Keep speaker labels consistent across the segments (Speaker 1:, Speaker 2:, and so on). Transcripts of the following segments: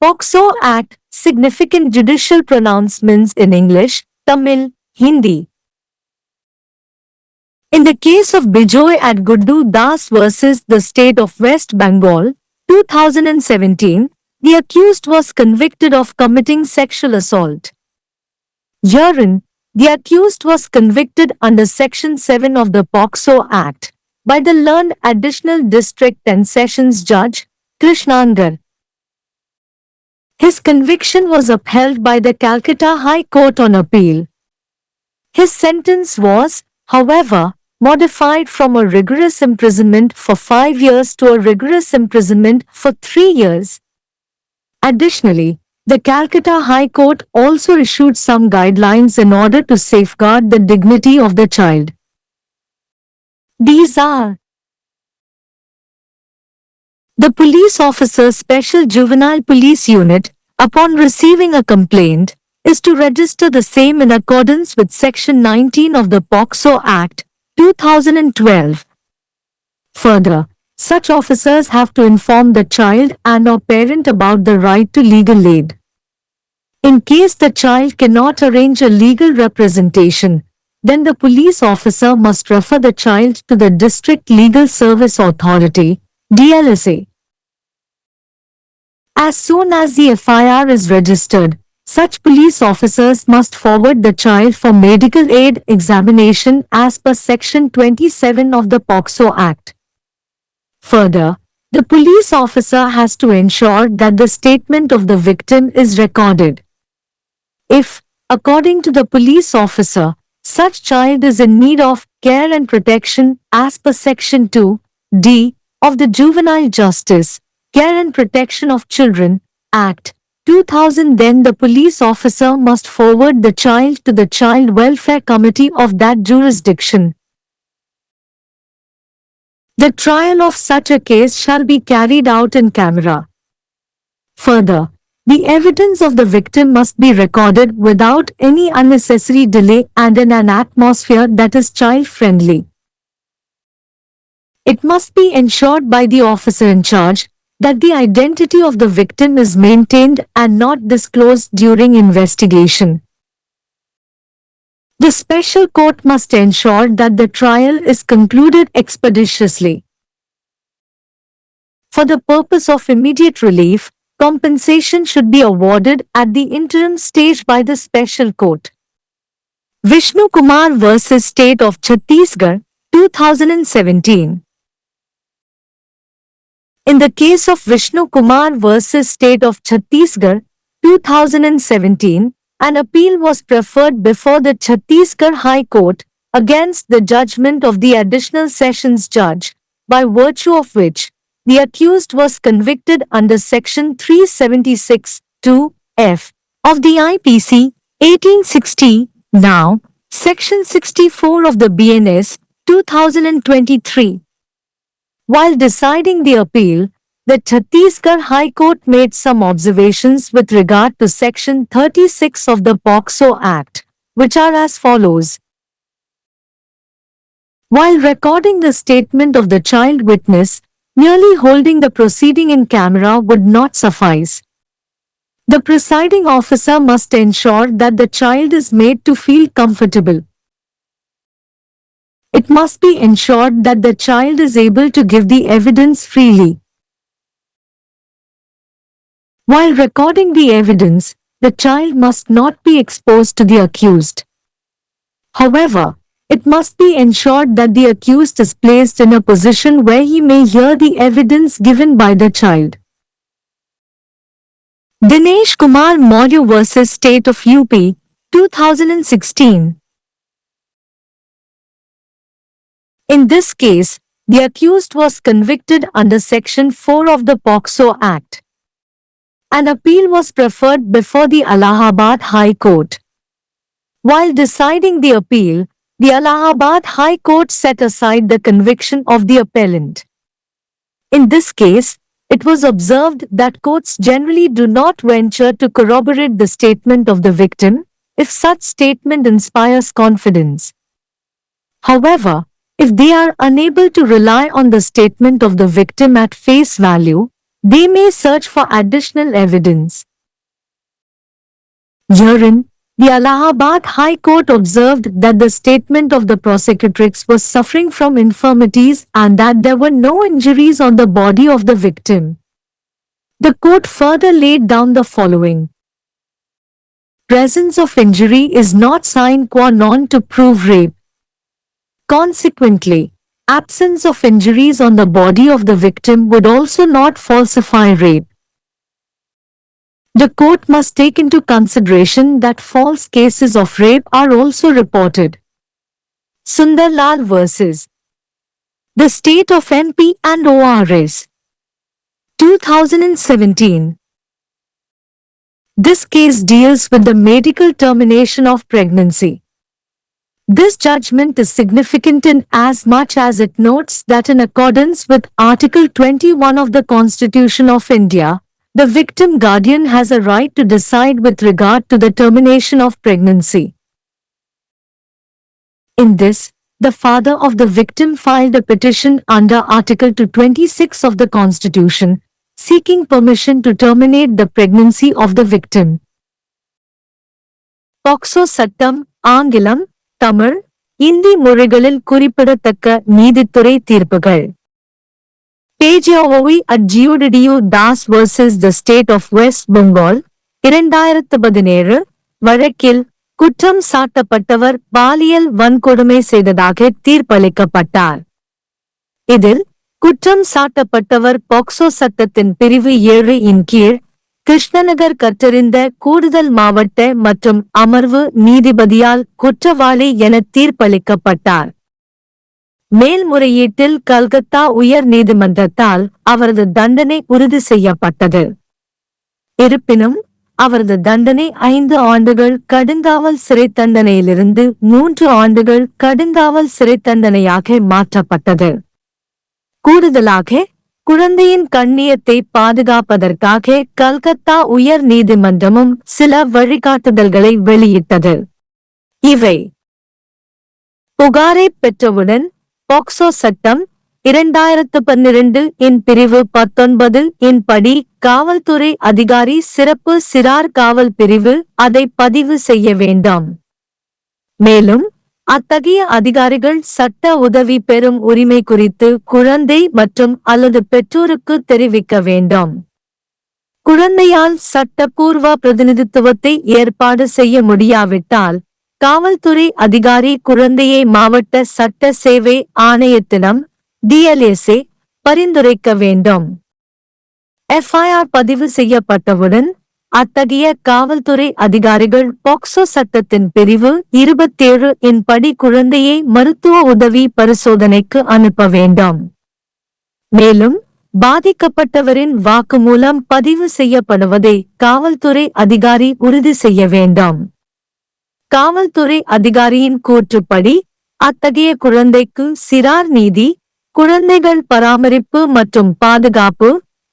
Speaker 1: POCSO Act, significant judicial pronouncements in English, Tamil, Hindi. In the case of Bijoy at Guddu Das versus the state of West Bengal, 2017, the accused was convicted of committing sexual assault. Herein, the accused was convicted under Section 7 of the POCSO Act by the learned Additional District and Sessions Judge, Krishnangar. His conviction was upheld by the Calcutta High Court on appeal. His sentence was, however, modified from a rigorous imprisonment for 5 years to a rigorous imprisonment for 3 years. Additionally, the Calcutta High Court also issued some guidelines in order to safeguard the dignity of the child. These are: the police officer's Special Juvenile Police Unit, upon receiving a complaint, is to register the same in accordance with Section 19 of the POCSO Act, 2012. Further, such officers have to inform the child and/or parent about the right to legal aid. In case the child cannot arrange a legal representation, then the police officer must refer the child to the District Legal Service Authority, DLSA. As soon as the FIR is registered, such police officers must forward the child for medical aid examination as per Section 27 of the POCSO Act. Further, the police officer has to ensure that the statement of the victim is recorded. If, according to the police officer, such child is in need of care and protection as per Section 2(d) of the Juvenile Justice, Care and Protection of Children, Act, 2000, then the police officer must forward the child to the Child Welfare Committee of that jurisdiction. The trial of such a case shall be carried out in camera. Further, the evidence of the victim must be recorded without any unnecessary delay and in an atmosphere that is child-friendly. It must be ensured by the officer in charge that the identity of the victim is maintained and not disclosed during investigation. The special court must ensure that the trial is concluded expeditiously. For the purpose of immediate relief, compensation should be awarded at the interim stage by the special court. Vishnu Kumar vs. State of Chhattisgarh, 2017. In the case of Vishnu Kumar vs. State of Chhattisgarh, 2017, an appeal was preferred before the Chhattisgarh High Court against the judgment of the Additional Sessions Judge, by virtue of which the accused was convicted under Section 376(2)(f) of the IPC 1860, now Section 64 of the BNS 2023. While deciding the appeal, the Chhattisgarh High Court made some observations with regard to Section 36 of the POCSO Act, which are as follows. While recording the statement of the child witness, merely holding the proceeding in camera would not suffice. The presiding officer must ensure that the child is made to feel comfortable. It must be ensured that the child is able to give the evidence freely. While recording the evidence, the child must not be exposed to the accused. However, it must be ensured that the accused is placed in a position where he may hear the evidence given by the child. Dinesh Kumar Maurya vs. State of UP, 2016. In this case, the accused was convicted under Section 4 of the POCSO Act. An appeal was preferred before the Allahabad High Court. While deciding the appeal, the Allahabad High Court set aside the conviction of the appellant. In this case, it was observed that courts generally do not venture to corroborate the statement of the victim if such statement inspires confidence. However, if they are unable to rely on the statement of the victim at face value, They may search for additional evidence. Herein, the Allahabad High Court observed that the statement of the prosecutrix was suffering from infirmities and that there were no injuries on the body of the victim. The court further laid down the following. Presence of injury is not sine qua non to prove rape. Consequently, absence of injuries on the body of the victim would also not falsify rape. The court must take into consideration that false cases of rape are also reported. Sundarlal vs. The State of MP and ORS. 2017. This case deals with the medical termination of pregnancy. This judgment is significant in as much as it notes that in accordance with Article 21 of the Constitution of India, the victim guardian has a right to decide with regard to the termination of pregnancy. In this, the father of the victim filed a petition under Article 226 of the Constitution, seeking permission to terminate the pregnancy of the victim. POCSO சட்டம் ஆங்கிலம், தமிழ், இந்தி மொழிகளில் குறிப்பிடத்தக்க நீதித்துறை தீர்ப்புகள். PJOE Adjudicio Das vs. The State of West Bengal, 2017 வழக்கில் குற்றம் சாட்டப்பட்டவர் பாலியல் வன்கொடுமை செய்ததாக தீர்ப்பளிக்கப்பட்டார். இதில் குற்றம் சாட்டப்பட்டவர் பாக்சோ சட்டத்தின் பிரிவு 7 இன் கீழ் கிருஷ்ணநகர் கற்றறிந்த கூடுதல் மாவட்ட மற்றும் அமர்வு நீதிபதியால் குற்றவாளி என தீர்ப்பளிக்கப்பட்டார். மேல்முறையீட்டில் கல்கத்தா உயர் நீதிமன்றத்தால் அவரது தண்டனை உறுதி செய்யப்பட்டது. இருப்பினும் அவரது தண்டனை 5 ஆண்டுகள் கடுங்காவல் சிறை தண்டனையிலிருந்து 3 ஆண்டுகள் கடுங்காவல் சிறை தண்டனையாக மாற்றப்பட்டது. கூடுதலாக குழந்தையின் கண்ணியத்தை பாதுகாப்பதற்காக கல்கத்தா உயர் நீதிமன்றமும் சில வழிகாட்டுதல்களை வெளியிட்டது. இவை புகாரை பெற்றவுடன் பாக்சோ சட்டம் 2012 இன் பிரிவு 19 இன் படி காவல்துறை அதிகாரி சிறப்பு சிறார் காவல் பிரிவு அதை பதிவு செய்ய வேண்டாம். மேலும் அத்தகைய அதிகாரிகள் சட்ட உதவி பெறும் உரிமை குறித்து குழந்தை மற்றும் அல்லது பெற்றோருக்கு தெரிவிக்க வேண்டாம். குழந்தையால் சட்டப்பூர்வ பிரதிநிதித்துவத்தை ஏற்பாடு செய்ய முடியாவிட்டால் காவல்துறை அதிகாரி குழந்தையை மாவட்ட சட்ட சேவை ஆணையத்திடம் DLSA பரிந்துரைக்க வேண்டும். FIR பதிவு செய்யப்பட்டவுடன் அத்தகைய காவல்துறை அதிகாரிகள் பாக்சோ சட்டத்தின் பிரிவு 27 இன் படி குழந்தையை மருத்துவ உதவி பரிசோதனைக்கு அனுப்ப வேண்டும். மேலும் பாதிக்கப்பட்டவரின் வாக்குமூலம் பதிவு செய்யப்படுவதை காவல்துறை அதிகாரி உறுதி செய்ய வேண்டும். காவல்துறை அதிகாரியின் கூற்றுப்படி அத்தகைய குழந்தைக்கு சிறார் நீதி, குழந்தைகள் பராமரிப்பு மற்றும் பாதுகாப்பு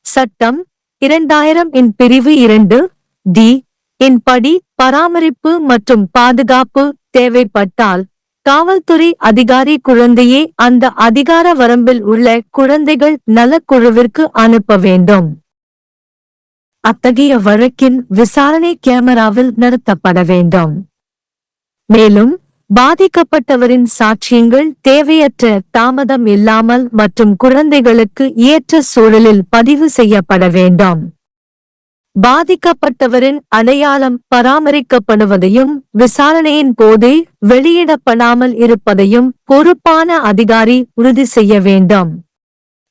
Speaker 1: சட்டம் 2000 இன் பிரிவு 2D இன் படி பராமரிப்பு மற்றும் பாதுகாப்பு தேவைப்பட்டால் காவல்துறை அதிகாரி குழந்தையை அந்த அதிகார வரம்பில் உள்ள குழந்தைகள் நலக்குழுவிற்கு அனுப்ப வேண்டும். அத்தகைய வழக்கின் விசாரணை கேமராவில் நடத்தப்பட வேண்டும். மேலும் பாதிக்கப்பட்டவரின் சாட்சியங்கள் தேவையற்ற தாமதம் இல்லாமல் மற்றும் குழந்தைகளுக்கு ஏற்ற சூழலில் பதிவு செய்யப்பட வேண்டும். பாதிக்கப்பட்டவரின் அடையாளம் பராமரிக்கப்படுவதையும் விசாரணையின் போது வெளியிடப்படாமல் இருப்பதையும் பொறுப்பான அதிகாரி உறுதி செய்ய வேண்டும்.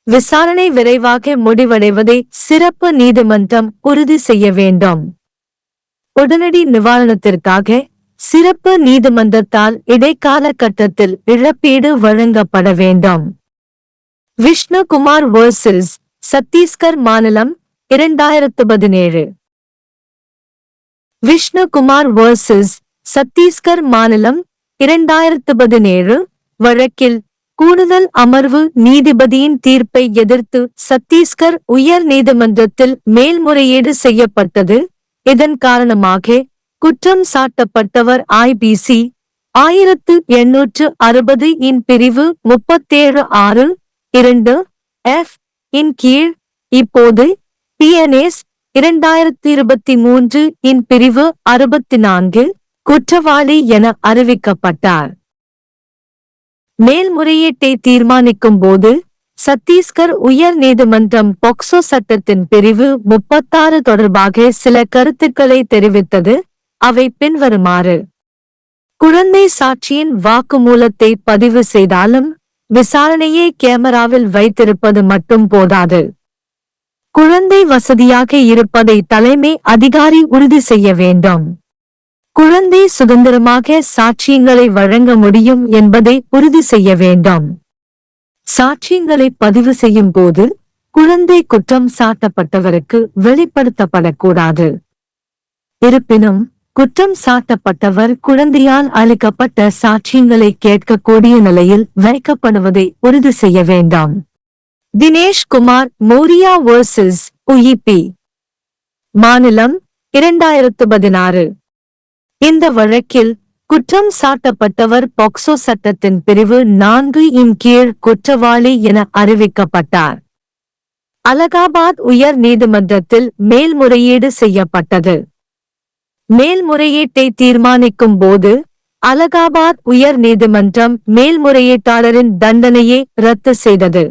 Speaker 1: விசாரணை விரைவாக முடிவடைவதை சிறப்பு நீதிமன்றம் உறுதி செய்ய வேண்டும். உடனடி நிவாரணத்திற்காக சிறப்பு நீதிமன்றத்தால் இடைக்கால கட்டத்தில் இழப்பீடு வழங்கப்பட வேண்டும். விஷ்ணுகுமார் vs. சத்தீஸ்கர் மாநிலம் 2017. விஷ்ணுகுமார் vs. சத்தீஸ்கர் மாநிலம் 2017 வழக்கில் கூடுதல் அமர்வு நீதிபதியின் தீர்ப்பை எதிர்த்து சத்தீஸ்கர் உயர் நீதிமன்றத்தில் மேல்முறையீடு செய்யப்பட்டது. இதன் காரணமாக குற்றம் சாட்டப்பட்டவர் IPC 1860 இன் பிரிவு 37(6)(2) F இன் கீழ் இப்போது PNS 2023 இன் பிரிவு 64 குற்றவாளி என அறிவிக்கப்பட்டார். மேல்முறையீட்டை தீர்மானிக்கும் போது சத்தீஸ்கர் உயர் நீதிமன்றம் போக்சோ சட்டத்தின் பிரிவு 36 தொடர்பாக சில கருத்துக்களை தெரிவித்தது. அவை பின்வருமாறு: குழந்தை சாட்சியின் வாக்குமூலத்தை பதிவு செய்தாலும் விசாரணையை கேமராவில் வைத்திருப்பது மட்டும் போதாது. குழந்தை வசதியாக இருப்பதை தலைமை அதிகாரி உறுதி செய்ய வேண்டும். குழந்தை சுதந்திரமாக சாட்சியங்களை வழங்க முடியும் என்பதை உறுதி செய்ய வேண்டும். சாட்சியங்களை பதிவு செய்யும் போது குழந்தை குற்றம் சாட்டப்பட்டவருக்கு வெளிப்படுத்தப்படக்கூடாது. இருப்பினும் குற்றம் சாட்டப்பட்டவர் குழந்தையால் அளிக்கப்பட்ட சாட்சியங்களை கேட்கக்கூடிய நிலையில் வைக்கப்படுவதை உறுதி செய்ய வேண்டும். Dinesh Kumar Moriah versus UEP. மாநிலம் 2016. இந்த வழக்கில் குற்றம் சாட்டப்பட்டவர் போக்சோ சட்டத்தின் பிரிவு 4 இன் கீழ் குற்றவாளி என அறிவிக்கப்பட்டார். அலகாபாத் உயர் நீதிமன்றத்தில் மேல்முறையீடு செய்யப்பட்டது. மேல்முறையீட்டை தீர்மானிக்கும் போது அலகாபாத் உயர் நீதிமன்றம் மேல்முறையீட்டாளரின் தண்டனையை ரத்து செய்தது.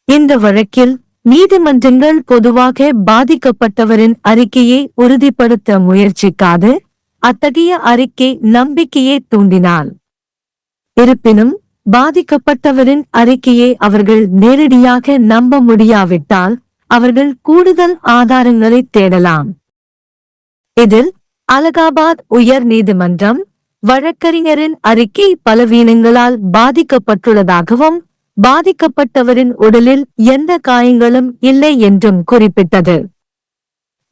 Speaker 1: இந்த வழக்கில் நீதிமன்றங்கள் பொதுவாக பாதிக்கப்பட்டவரின் அறிக்கையை உறுதிப்படுத்த முயற்சிக்காது. அத்தகைய அறிக்கை நம்பிக்கையை தூண்டினாள். இருப்பினும் பாதிக்கப்பட்டவரின் அறிக்கையை அவர்கள் நேரடியாக நம்ப முடியாவிட்டால் அவர்கள் கூடுதல் ஆதாரங்களை தேடலாம். இதில் அலகாபாத் உயர் நீதிமன்றம் வழக்கறிஞரின் அறிக்கை பலவீனங்களால் பாதிக்கப்பட்டுள்ளதாகவும் பாதிக்கப்பட்டவரின் உடலில் எந்த காயங்களும் இல்லை என்றும் குறிப்பிட்டது.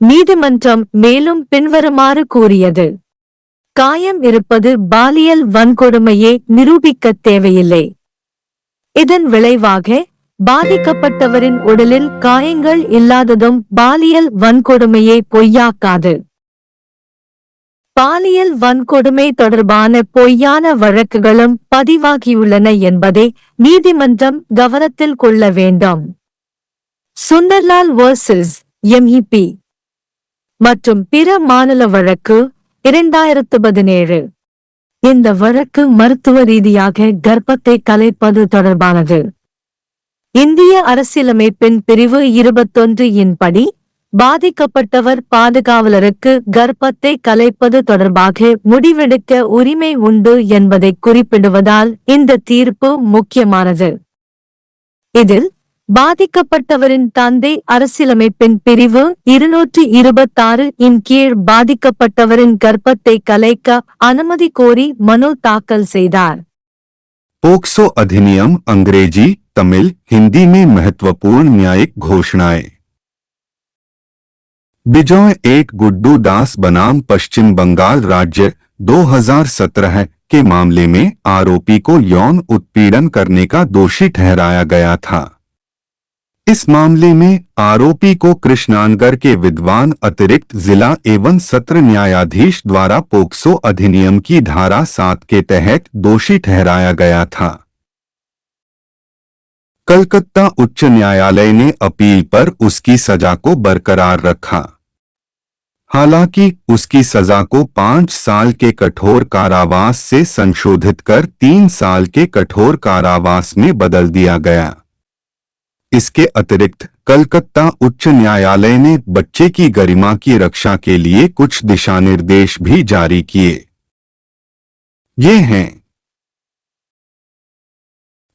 Speaker 1: நீதிமன்றம் மேலும் பின்வருமாறு கூறியது: காயம் இருப்பது பாலியல் வன்கொடுமையை நிரூபிக்க தேவையில்லை. இதன் விளைவாக பாதிக்கப்பட்டவரின் உடலில் காயங்கள் இல்லாததும் பாலியல் வன்கொடுமையை பொய்யாக்காது. பாலியல் வன்கொடுமை தொடர்பான பொய்யான வழக்குகளும் பதிவாகியுள்ளன என்பதை நீதிமன்றம் கவனத்தில் கொள்ள வேண்டும். சுந்தர்லால் வர்சஸ் MEP மற்றும் பிற மாநில வழக்கு 2017. இந்த வழக்கு மருத்துவ ரீதியாக கர்ப்பத்தை கலைப்பது தொடர்பானது. இந்திய அரசியலமைப்பின் பிரிவு 21 இன் படி பாதிக்கப்பட்டவர் பாதுகாவலருக்கு கர்ப்பத்தை கலைப்பது தொடர்பாக முடிவெடுக்க உரிமை உண்டு என்பதை குறிப்பிடுவதால் இந்த தீர்ப்பு முக்கியமானது. இதில் பாதிக்கப்பட்டவரின் தந்தை அரசியலமைப்பின் பிரிவு 226 இன் கீழ் பாதிக்கப்பட்டவரின் கர்ப்பத்தை கலைக்க அனுமதி கோரி மனு தாக்கல் செய்தார்.
Speaker 2: पोक्सो अधिनियम अंग्रेजी, तमिल, हिंदी में महत्वपूर्ण न्यायिक घोषणाएं। बिजॉय 1 गुड्डू दास बनाम पश्चिम बंगाल राज्य 2017 के मामले में आरोपी को यौन उत्पीड़न करने का दोषी ठहराया गया था। इस मामले में आरोपी को कृष्णानगर के विद्वान अतिरिक्त जिला एवं सत्र न्यायाधीश द्वारा पोक्सो अधिनियम की धारा 7 के तहत दोषी ठहराया गया था। कलकत्ता उच्च न्यायालय ने अपील पर उसकी सजा को बरकरार रखा। हालांकि उसकी सजा को 5 साल के कठोर कारावास से संशोधित कर 3 साल के कठोर कारावास में बदल दिया गया। इसके अतिरिक्त कलकत्ता उच्च न्यायालय ने बच्चे की गरिमा की रक्षा के लिए कुछ दिशानिर्देश भी जारी किए। ये हैं: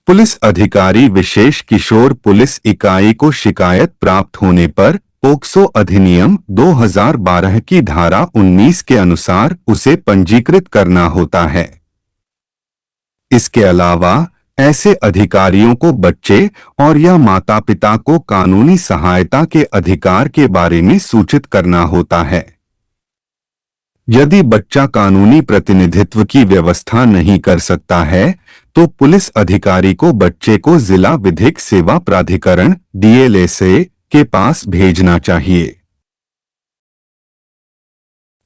Speaker 2: पुलिस अधिकारी विशेष किशोर पुलिस इकाई को शिकायत प्राप्त होने पर पोक्सो अधिनियम 2012 की धारा 19 के अनुसार उसे पंजीकृत करना होता है। इसके अलावा ऐसे अधिकारियों को बच्चे और या माता पिता को कानूनी सहायता के अधिकार के बारे में सूचित करना होता है। यदि बच्चा कानूनी प्रतिनिधित्व की व्यवस्था नहीं कर सकता है तो पुलिस अधिकारी को बच्चे को जिला विधिक सेवा प्राधिकरण DLSA के पास भेजना चाहिए।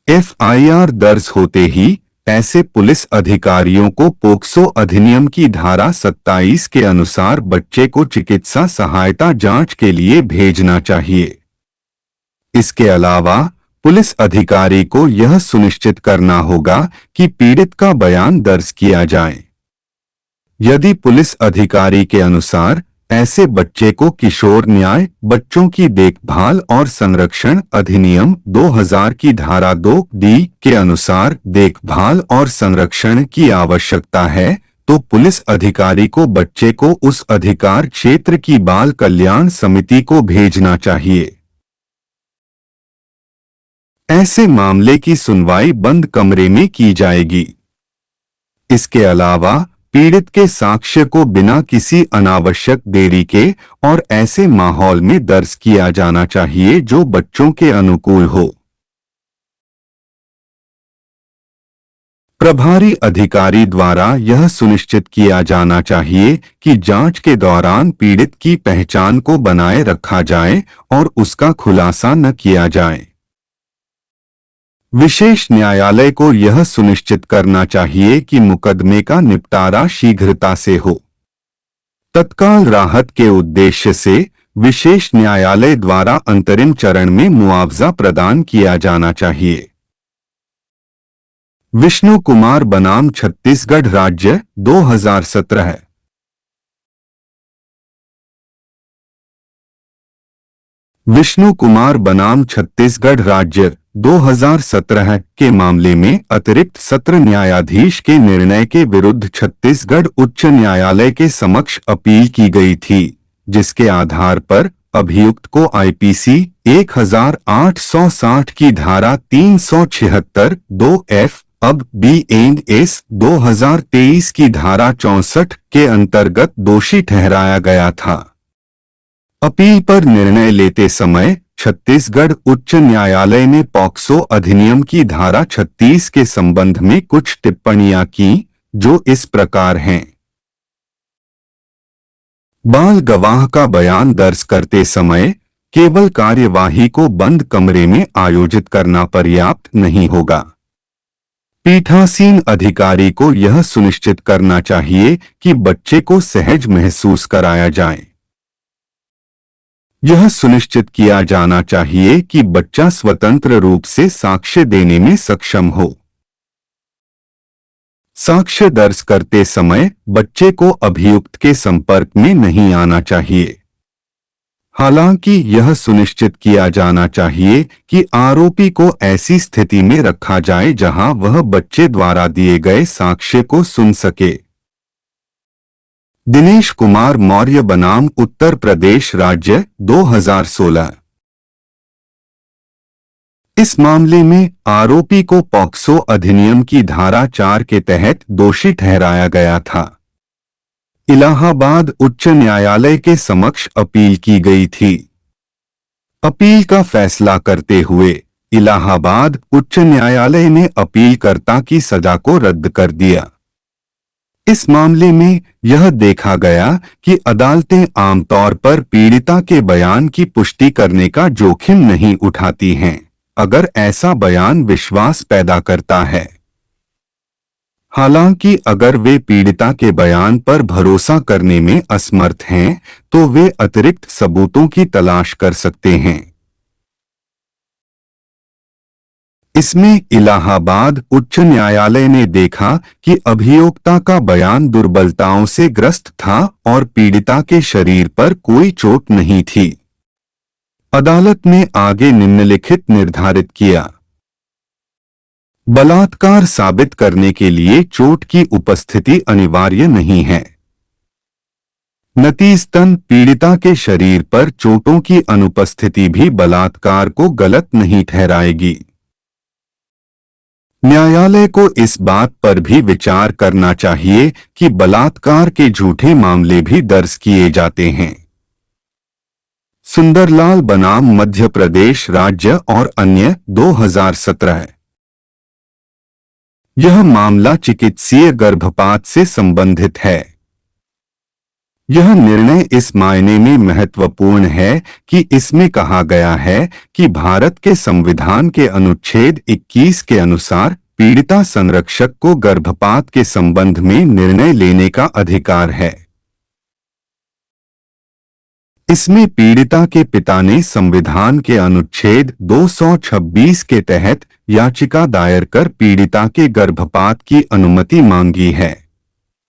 Speaker 2: FIR दर्ज होते ही ऐसे पुलिस अधिकारियों को पोक्सो अधिनियम की धारा 27 के अनुसार बच्चे को चिकित्सा सहायता जांच के लिए भेजना चाहिए। इसके अलावा पुलिस अधिकारी को यह सुनिश्चित करना होगा कि पीड़ित का बयान दर्ज किया जाए। यदि पुलिस अधिकारी के अनुसार ऐसे बच्चे को किशोर न्याय, बच्चों की देखभाल और संरक्षण अधिनियम 2000 की धारा 2D के अनुसार देखभाल और संरक्षण की आवश्यकता है, तो पुलिस अधिकारी को बच्चे को उस अधिकार क्षेत्र की बाल कल्याण समिति को भेजना चाहिए। ऐसे मामले की सुनवाई बंद कमरे में की जाएगी। इसके अलावा पीड़ित के साक्ष्य को बिना किसी अनावश्यक देरी के और ऐसे माहौल में दर्ज किया जाना चाहिए जो बच्चों के अनुकूल हो। प्रभारी अधिकारी द्वारा यह सुनिश्चित किया जाना चाहिए कि जांच के दौरान पीड़ित की पहचान को बनाए रखा जाए और उसका खुलासा न किया जाए। विशेष न्यायालय को यह सुनिश्चित करना चाहिए कि मुकदमे का निपटारा शीघ्रता से हो। तत्काल राहत के उद्देश्य से विशेष न्यायालय द्वारा अंतरिम चरण में मुआवजा प्रदान किया जाना चाहिए। विष्णु कुमार बनाम छत्तीसगढ़ राज्य 2017। विष्णु कुमार बनाम छत्तीसगढ़ राज्य 2017 के मामले में अतिरिक्त सत्र न्यायाधीश के निर्णय के विरुद्ध छत्तीसगढ़ उच्च न्यायालय के समक्ष अपील की गई थी, जिसके आधार पर अभियुक्त को आईपीसी 1860 की धारा 376 2F अब BNS 2023 की धारा 64 के अंतर्गत दोषी ठहराया गया था। अपील पर निर्णय लेते समय छत्तीसगढ़ उच्च न्यायालय ने पॉक्सो अधिनियम की धारा 36 के संबंध में कुछ टिप्पणियां की, जो इस प्रकार हैं। बाल गवाह का बयान दर्ज करते समय केवल कार्यवाही को बंद कमरे में आयोजित करना पर्याप्त नहीं होगा। पीठासीन अधिकारी को यह सुनिश्चित करना चाहिए कि बच्चे को सहज महसूस कराया जाए। यह सुनिश्चित किया जाना चाहिए कि बच्चा स्वतंत्र रूप से साक्ष्य देने में सक्षम हो। साक्ष्य दर्ज करते समय बच्चे को अभियुक्त के संपर्क में नहीं आना चाहिए। हालांकि यह सुनिश्चित किया जाना चाहिए कि आरोपी को ऐसी स्थिति में रखा जाए जहां वह बच्चे द्वारा दिए गए साक्ष्य को सुन सके। दिनेश कुमार मौर्य बनाम उत्तर प्रदेश राज्य 2016। इस मामले में आरोपी को पॉक्सो अधिनियम की धारा 4 के तहत दोषी ठहराया गया था। इलाहाबाद उच्च न्यायालय के समक्ष अपील की गई थी। अपील का फैसला करते हुए इलाहाबाद उच्च न्यायालय ने अपीलकर्ता की सजा को रद्द कर दिया। इस मामले में यह देखा गया कि अदालतें आमतौर पर पीड़िता के बयान की पुष्टि करने का जोखिम नहीं उठाती हैं, अगर ऐसा बयान विश्वास पैदा करता है। हालांकि अगर वे पीड़िता के बयान पर भरोसा करने में असमर्थ हैं, तो वे अतिरिक्त सबूतों की तलाश कर सकते हैं। इसमें इलाहाबाद उच्च न्यायालय ने देखा कि अभियोक्ता का बयान दुर्बलताओं से ग्रस्त था और पीड़िता के शरीर पर कोई चोट नहीं थी। अदालत ने आगे निम्नलिखित निर्धारित किया। बलात्कार साबित करने के लिए चोट की उपस्थिति अनिवार्य नहीं है। नतीजतन पीड़िता के शरीर पर चोटों की अनुपस्थिति भी बलात्कार को गलत नहीं ठहराएगी। न्यायालय को इस बात पर भी विचार करना चाहिए कि बलात्कार के झूठे मामले भी दर्ज किए जाते हैं। सुंदरलाल बनाम मध्य प्रदेश राज्य और अन्य 2017। यह मामला चिकित्सीय गर्भपात से संबंधित है। यह निर्णय इस मायने में महत्वपूर्ण है कि इसमें कहा गया है कि भारत के संविधान के अनुच्छेद 21 के अनुसार पीड़िता संरक्षक को गर्भपात के संबंध में निर्णय लेने का अधिकार है। इसमें पीड़िता के पिता ने संविधान के अनुच्छेद 226 के तहत याचिका दायर कर पीड़िता के गर्भपात की अनुमति मांगी है।